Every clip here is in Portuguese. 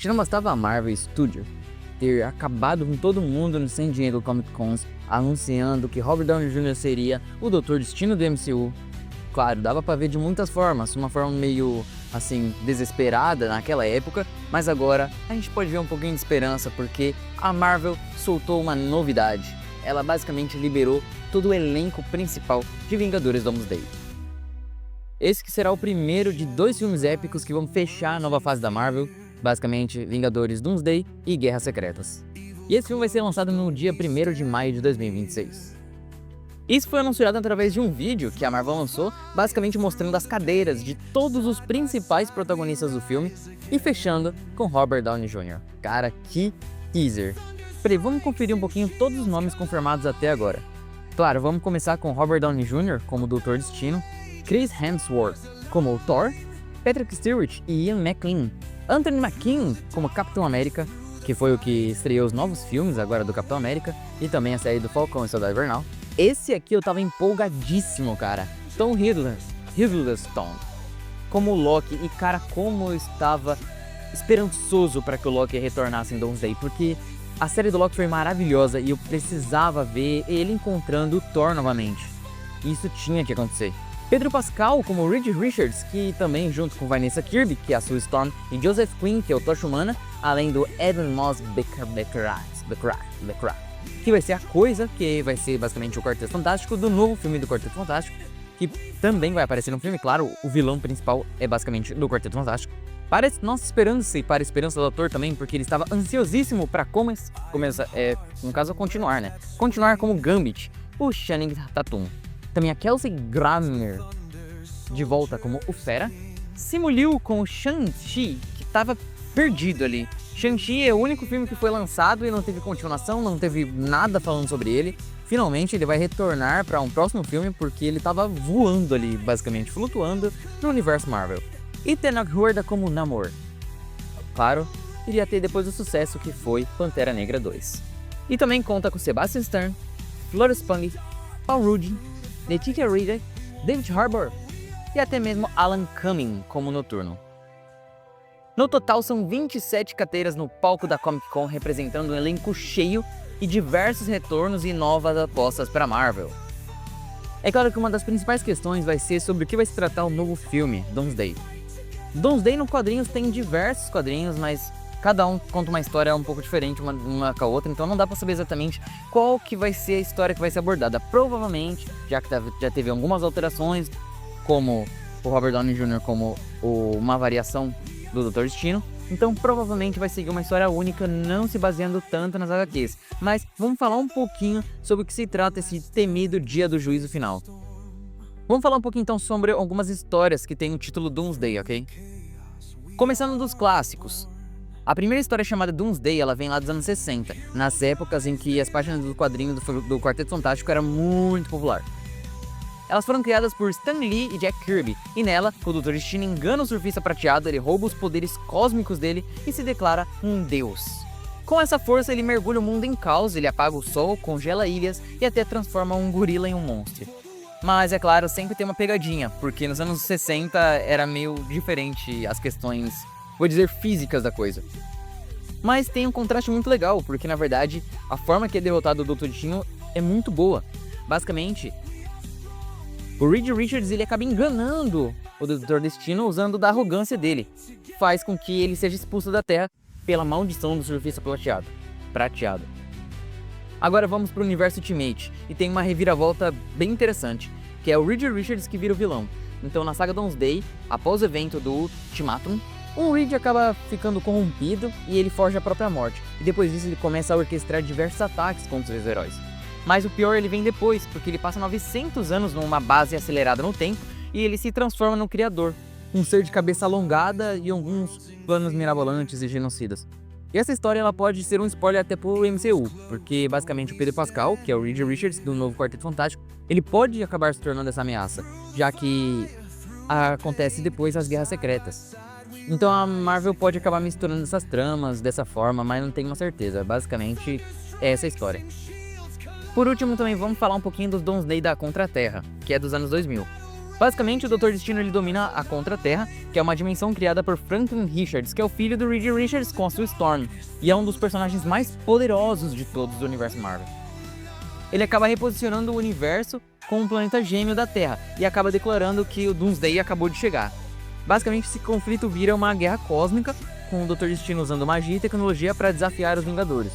Já não bastava a Marvel Studios ter acabado com todo mundo no San Diego Comic Cons, anunciando que Robert Downey Jr. seria o Doutor Destino do MCU. Claro, dava pra ver de muitas formas, uma forma meio, assim, desesperada naquela época, mas agora a gente pode ver um pouquinho de esperança, porque a Marvel soltou uma novidade. Ela basicamente liberou todo o elenco principal de Vingadores Doomsday. Esse que será o primeiro de 2 filmes épicos que vão fechar a nova fase da Marvel, basicamente Vingadores Doomsday e Guerras Secretas. E esse filme vai ser lançado no dia 1º de maio de 2026. Isso foi anunciado através de um vídeo que a Marvel lançou, basicamente mostrando as cadeiras de todos os principais protagonistas do filme e fechando com Robert Downey Jr. Cara, que teaser! Peraí, vamos conferir um pouquinho todos os nomes confirmados até agora. Claro, vamos começar com Robert Downey Jr. como Doutor Destino, Chris Hemsworth como o Thor, Patrick Stewart e Ian McKellen, Anthony Mackie como Capitão América, que foi o que estreou os novos filmes agora do Capitão América, e também a série do Falcão e Soldado Invernal. Esse aqui eu tava empolgadíssimo, cara. Tom Hiddleston como Loki, e cara, como eu estava esperançoso para que o Loki retornasse em Doomsday, porque a série do Loki foi maravilhosa e eu precisava ver ele encontrando o Thor novamente. Isso tinha que acontecer. Pedro Pascal como Reed Richards, que também junto com Vanessa Kirby, que é a Sue Storm, e Joseph Quinn, que é o Tocha Humana, além do Evan Moss Baccarat, que vai ser a Coisa, que vai ser basicamente o Quarteto Fantástico do novo filme do Quarteto Fantástico, que também vai aparecer no filme. Claro, o vilão principal é basicamente do Quarteto Fantástico. Para nossa esperança e para a esperança do ator também, porque ele estava ansiosíssimo para continuar, né? Continuar como Gambit, o Channing Tatum. Também a Kelsey Grammer de volta como o Fera. Simu Liu com o Shang-Chi, que estava perdido ali. Shang-Chi é o único filme que foi lançado e não teve continuação, não teve nada falando sobre ele. Finalmente ele vai retornar para um próximo filme, porque ele estava voando ali, basicamente flutuando no universo Marvel. E Tenoch Huerta como Namor. Claro, iria ter depois do sucesso que foi Pantera Negra 2. E também conta com Sebastian Stan, Florence Pugh, Paul Rudd, Letitia Wright, David Harbour e até mesmo Alan Cumming como Noturno. No total são 27 cadeiras no palco da Comic Con, representando um elenco cheio e diversos retornos e novas apostas para Marvel. É claro que uma das principais questões vai ser sobre o que vai se tratar o novo filme, Doomsday. Doomsday no quadrinhos tem diversos quadrinhos, mas cada um conta uma história um pouco diferente uma com a outra, então não dá pra saber exatamente qual que vai ser a história que vai ser abordada. Provavelmente, já que já teve algumas alterações, como o Robert Downey Jr. como uma variação do Doutor Destino, então provavelmente vai seguir uma história única, não se baseando tanto nas HQs. Mas vamos falar um pouquinho sobre o que se trata esse temido dia do juízo final. Vamos falar um pouquinho então sobre algumas histórias que tem o título Doomsday, ok? Começando dos clássicos. A primeira história chamada Doomsday, ela vem lá dos anos 60, nas épocas em que as páginas do quadrinho do Quarteto Fantástico era muito popular. Elas foram criadas por Stan Lee e Jack Kirby, e nela, o Doutor Destino engana o surfista prateado, ele rouba os poderes cósmicos dele e se declara um deus. Com essa força, ele mergulha o mundo em caos, ele apaga o sol, congela ilhas e até transforma um gorila em um monstro. Mas, é claro, sempre tem uma pegadinha, porque nos anos 60 era meio diferente as questões, vou dizer, físicas da coisa. Mas tem um contraste muito legal, porque na verdade, a forma que é derrotado o Doutor Destino é muito boa. Basicamente, o Reed Richards ele acaba enganando o Doutor Destino usando da arrogância dele. Faz com que ele seja expulso da Terra pela maldição do surfista prateado. Agora vamos para o universo Ultimate, e tem uma reviravolta bem interessante, que é o Reed Richards que vira o vilão. Então na saga Doomsday, após o evento do Ultimatum, o Reed acaba ficando corrompido e ele forja a própria morte, e depois disso ele começa a orquestrar diversos ataques contra os heróis. Mas o pior ele vem depois, porque ele passa 900 anos numa base acelerada no tempo e ele se transforma no Criador, um ser de cabeça alongada e alguns planos mirabolantes e genocidas. E essa história ela pode ser um spoiler até pro MCU, porque basicamente o Pedro Pascal, que é o Reed Richards do novo Quarteto Fantástico, ele pode acabar se tornando essa ameaça, já que acontece depois das Guerras Secretas. Então a Marvel pode acabar misturando essas tramas dessa forma, mas não tenho uma certeza. Basicamente é essa a história. Por último também vamos falar um pouquinho dos Doomsday da Contra-Terra, que é dos anos 2000. Basicamente, o Dr. Destino ele domina a Contra-Terra, que é uma dimensão criada por Franklin Richards, que é o filho do Reed Richards com a Sue Storm, e é um dos personagens mais poderosos de todos do universo Marvel. Ele acaba reposicionando o universo com um planeta gêmeo da Terra, e acaba declarando que o Doomsday acabou de chegar. Basicamente, esse conflito vira uma guerra cósmica, com o Dr. Destino usando magia e tecnologia para desafiar os Vingadores.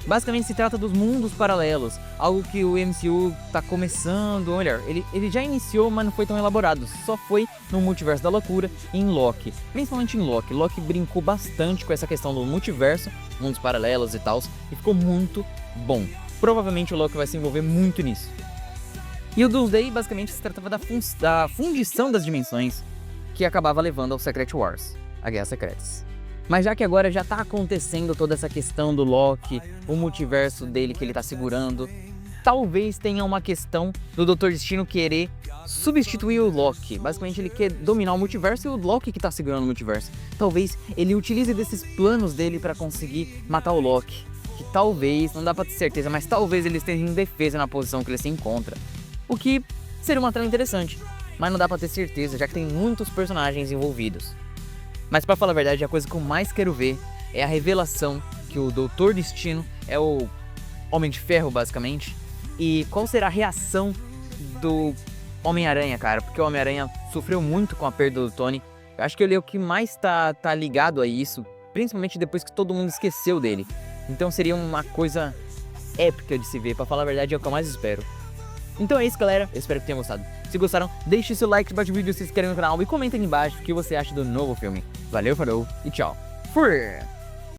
Basicamente se trata dos mundos paralelos, algo que o MCU tá começando, ou melhor, ele já iniciou, mas não foi tão elaborado, só foi no Multiverso da Loucura e em Loki, principalmente em Loki. Loki brincou bastante com essa questão do multiverso, mundos paralelos e tal, e ficou muito bom. Provavelmente o Loki vai se envolver muito nisso. E o Doomsday basicamente se tratava da fundição das dimensões, que acabava levando ao Secret Wars, a Guerra Secretas. Mas já que agora já tá acontecendo toda essa questão do Loki, o multiverso dele que ele tá segurando, talvez tenha uma questão do Dr. Destino querer substituir o Loki. Basicamente ele quer dominar o multiverso e o Loki que tá segurando o multiverso. Talvez ele utilize desses planos dele pra conseguir matar o Loki. Que talvez, não dá pra ter certeza, mas talvez ele esteja em defesa na posição que ele se encontra. O que seria uma trama interessante, mas não dá pra ter certeza, já que tem muitos personagens envolvidos. Mas pra falar a verdade, a coisa que eu mais quero ver é a revelação que o Dr. Destino é o Homem de Ferro, basicamente. E qual será a reação do Homem-Aranha, cara? Porque o Homem-Aranha sofreu muito com a perda do Tony. Eu acho que ele é o que mais tá ligado a isso, principalmente depois que todo mundo esqueceu dele. Então seria uma coisa épica de se ver, pra falar a verdade é o que eu mais espero. Então é isso, galera, eu espero que tenham gostado. Se gostaram, deixe seu like, bate o vídeo, se inscreve no canal e comenta aqui embaixo o que você acha do novo filme. Valeu, falou e tchau. Fui!